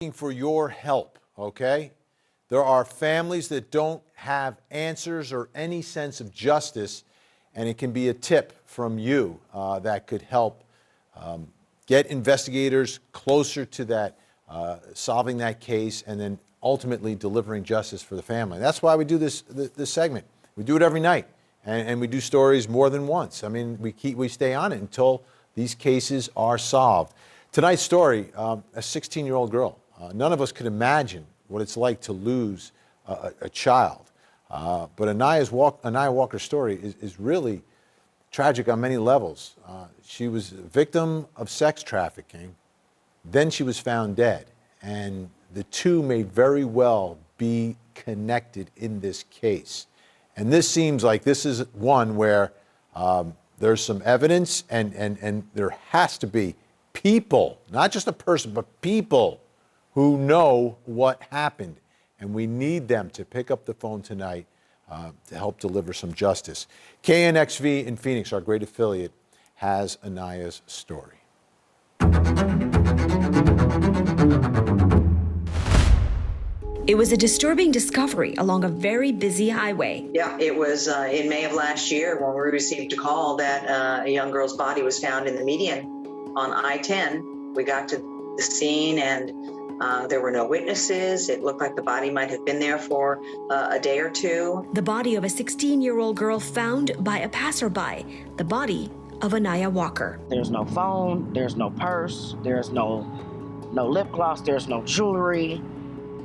For your help, okay? There are families that don't have answers or any sense of justice, and it can be a tip from you that could help get investigators closer to that, solving that case, and then ultimately delivering justice for the family. That's why we do this segment. We do it every night, and we do stories more than once. I mean, we stay on it until these cases are solved. Tonight's story, a 16-year-old girl. None of us could imagine what it's like to lose a child. But Anaiah Walker's story is really tragic on many levels. She was a victim of sex trafficking. Then she was found dead. And the two may very well be connected in this case. And this seems like this is one where there's some evidence and there has to be people, not just a person, but people who know what happened. And we need them to pick up the phone tonight to help deliver some justice. KNXV in Phoenix, our great affiliate, has Anaiah's story. It was a disturbing discovery along a very busy highway. Yeah, it was in May of last year when we received a call that a young girl's body was found in the median on I-10. We got to the scene and there were no witnesses. It looked like the body might have been there for a day or two. The body of a 16-year-old girl found by a passerby. The body of Anaiah Walker. There's no phone, there's no purse, there's no lip gloss, there's no jewelry.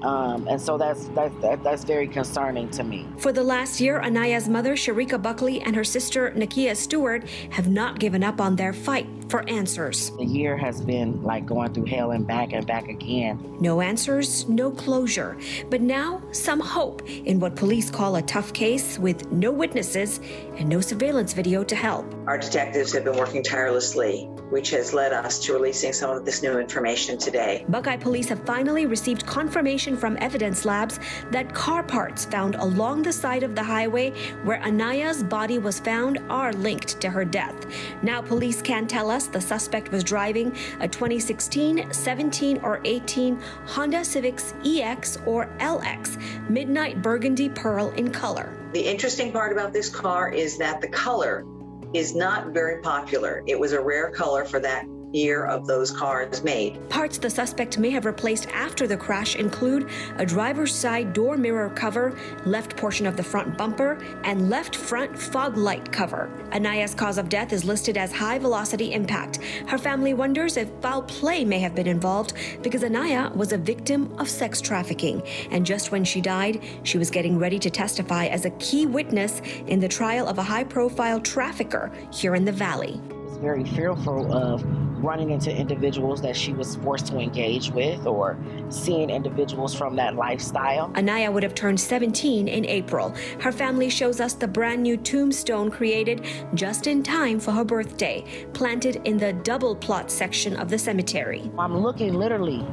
And so that's very concerning to me. For the last year, Anaiah's mother, Sharika Buckley, and her sister, Nakia Stewart, have not given up on their fight for answers. The year has been like going through hell and back again. No answers, no closure. But now, some hope in what police call a tough case with no witnesses and no surveillance video to help. Our detectives have been working tirelessly, which has led us to releasing some of this new information today. Buckeye police have finally received confirmation from evidence labs that car parts found along the side of the highway where Anaiah's body was found are linked to her death. Now police can tell us the suspect was driving a 2016, 17, or 18 Honda Civic EX or LX midnight burgundy pearl in color. The interesting part about this car is that the color is not very popular. It was a rare color for that year of those cars made. Parts the suspect may have replaced after the crash include a driver's side door mirror cover, left portion of the front bumper, and left front fog light cover. Anaiah's cause of death is listed as high velocity impact. Her family wonders if foul play may have been involved because Anaiah was a victim of sex trafficking. And just when she died, she was getting ready to testify as a key witness in the trial of a high-profile trafficker here in the Valley. I was very fearful of running into individuals that she was forced to engage with or seeing individuals from that lifestyle. Anaiah would have turned 17 in April. Her family shows us the brand new tombstone created just in time for her birthday, planted in the double plot section of the cemetery. I'm looking literally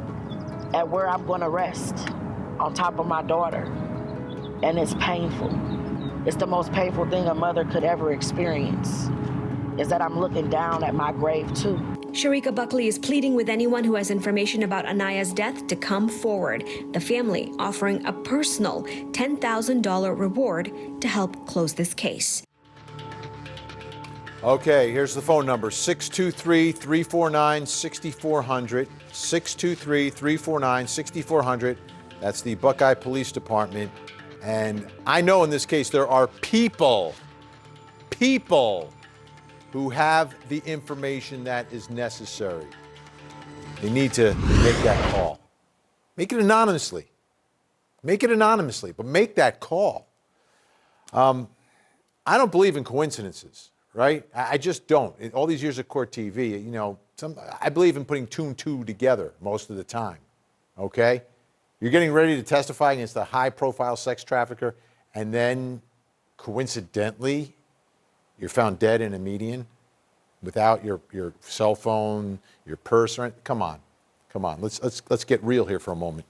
at where I'm going to rest on top of my daughter, and it's painful. It's the most painful thing a mother could ever experience, is that I'm looking down at my grave too. Sharika Buckley is pleading with anyone who has information about Anaiah's death to come forward. The family offering a personal $10,000 reward to help close this case. Okay, here's the phone number, 623-349-6400, 623-349-6400. That's the Buckeye Police Department. And I know in this case there are people who have the information that is necessary. They need to make that call. Make it anonymously. Make it anonymously, but make that call. I don't believe in coincidences, right? I just don't. In all these years of court TV, you know, I believe in putting two and two together most of the time, okay? You're getting ready to testify against a high-profile sex trafficker, and then coincidentally, you're found dead in a median without your cell phone, your purse, or anything. Come on. Let's get real here for a moment.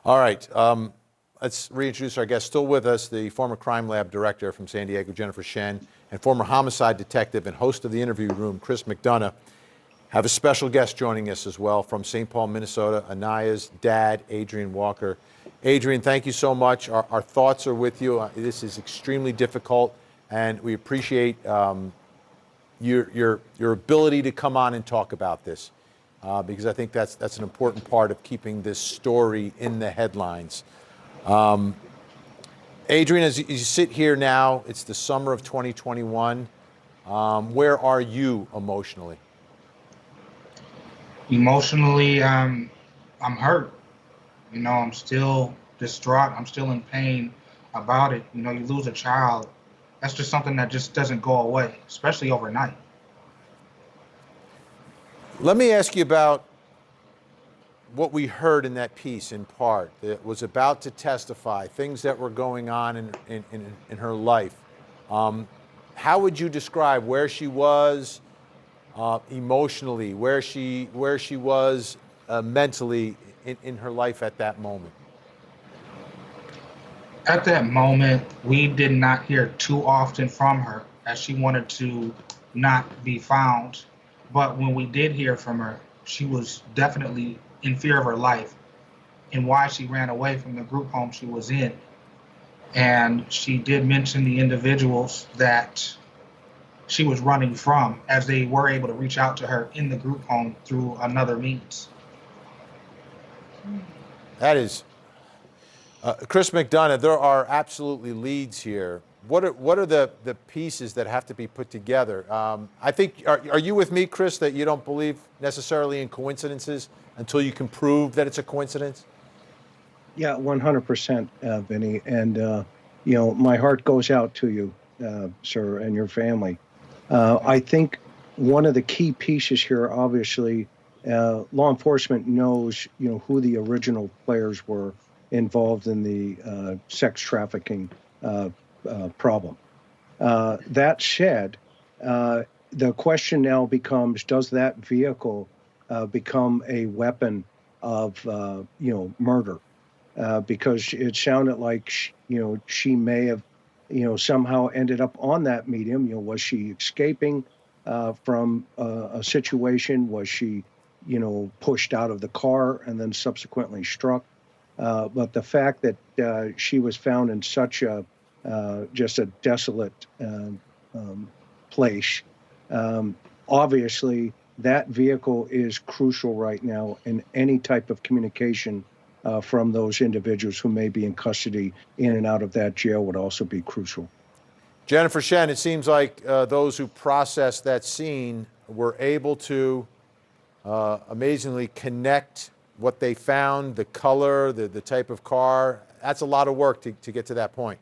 All right, let's reintroduce our guest. Still with us, the former crime lab director from San Diego, Jennifer Shen, and former homicide detective and host of the Interview Room, Chris McDonough. Have a special guest joining us as well from St. Paul, Minnesota, Anaiah's dad, Adrian Walker. Adrian, thank you so much. Our thoughts are with you. This is extremely difficult, and we appreciate your ability to come on and talk about this, because I think that's an important part of keeping this story in the headlines. Adrian, as you sit here now, it's the summer of 2021. Where are you emotionally? Emotionally, I'm hurt. I'm still distraught. I'm still in pain about it. You lose a child. That's just something that just doesn't go away, especially overnight. Let me ask you about what we heard in that piece in part that was about to testify, things that were going on in her life. How would you describe where she was emotionally, where she was mentally in her life at that moment? At that moment, we did not hear too often from her, as she wanted to not be found. But when we did hear from her, she was definitely in fear of her life and why she ran away from the group home she was in. And she did mention the individuals that she was running from, as they were able to reach out to her in the group home through another means. That is, Chris McDonough, there are absolutely leads here. What are the pieces that have to be put together? I think, are you with me, Chris, that you don't believe necessarily in coincidences until you can prove that it's a coincidence? Yeah, 100%, Vinny. And, my heart goes out to you, sir, and your family. I think one of the key pieces here, obviously, law enforcement knows, who the original players were involved in the sex trafficking problem. That said, the question now becomes, does that vehicle become a weapon of, murder? Because it sounded like, she may have, somehow ended up on that medium. Was she escaping from a situation? Was she, pushed out of the car and then subsequently struck? But the fact that she was found in such just a desolate place, obviously that vehicle is crucial right now in any type of communication from those individuals who may be in custody. In and out of that jail would also be crucial. Jennifer Shen, it seems like those who processed that scene were able to amazingly connect what they found, the color, the type of car. That's a lot of work to get to that point.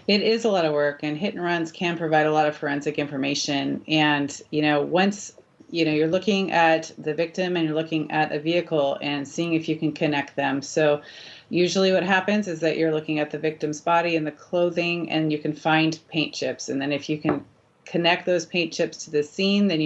It is a lot of work, and hit and runs can provide a lot of forensic information. And, once, you're looking at the victim and you're looking at a vehicle and seeing if you can connect them. So usually what happens is that you're looking at the victim's body and the clothing, and you can find paint chips. And then if you can connect those paint chips to the scene, then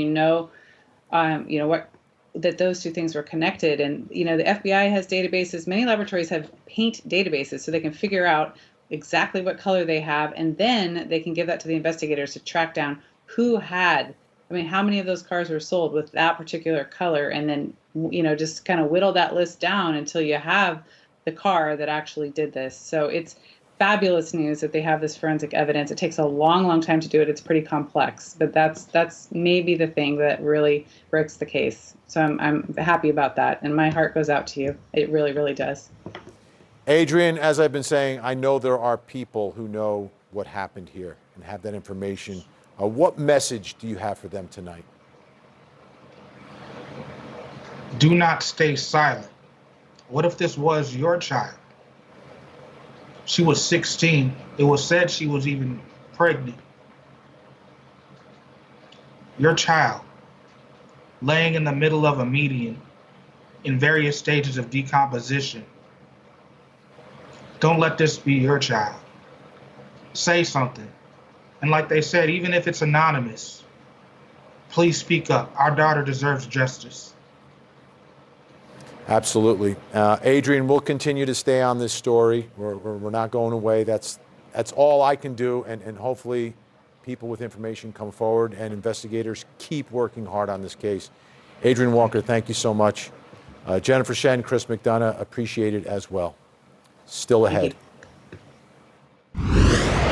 that those two things were connected. And, the FBI has databases. Many laboratories have paint databases, so they can figure out exactly what color they have, and then they can give that to the investigators to track down how many of those cars were sold with that particular color, and then, just kind of whittle that list down until you have the car that actually did this. So it's fabulous news that they have this forensic evidence. It takes a long, long time to do it. It's pretty complex, but that's maybe the thing that really breaks the case. So I'm happy about that, and my heart goes out to you. It really, really does. Adrian, as I've been saying, I know there are people who know what happened here and have that information. What message do you have for them tonight? Do not stay silent. What if this was your child? She was 16. It was said she was even pregnant. Your child, laying in the middle of a median in various stages of decomposition. Don't let this be your child. Say something. And like they said, even if it's anonymous, please speak up. Our daughter deserves justice. Absolutely. Adrian, we'll continue to stay on this story. We're not going away. That's all I can do, and hopefully people with information come forward, and investigators keep working hard on this case. Adrian Walker, thank you so much. Jennifer Shen, Chris McDonough, appreciate it as well. Still ahead.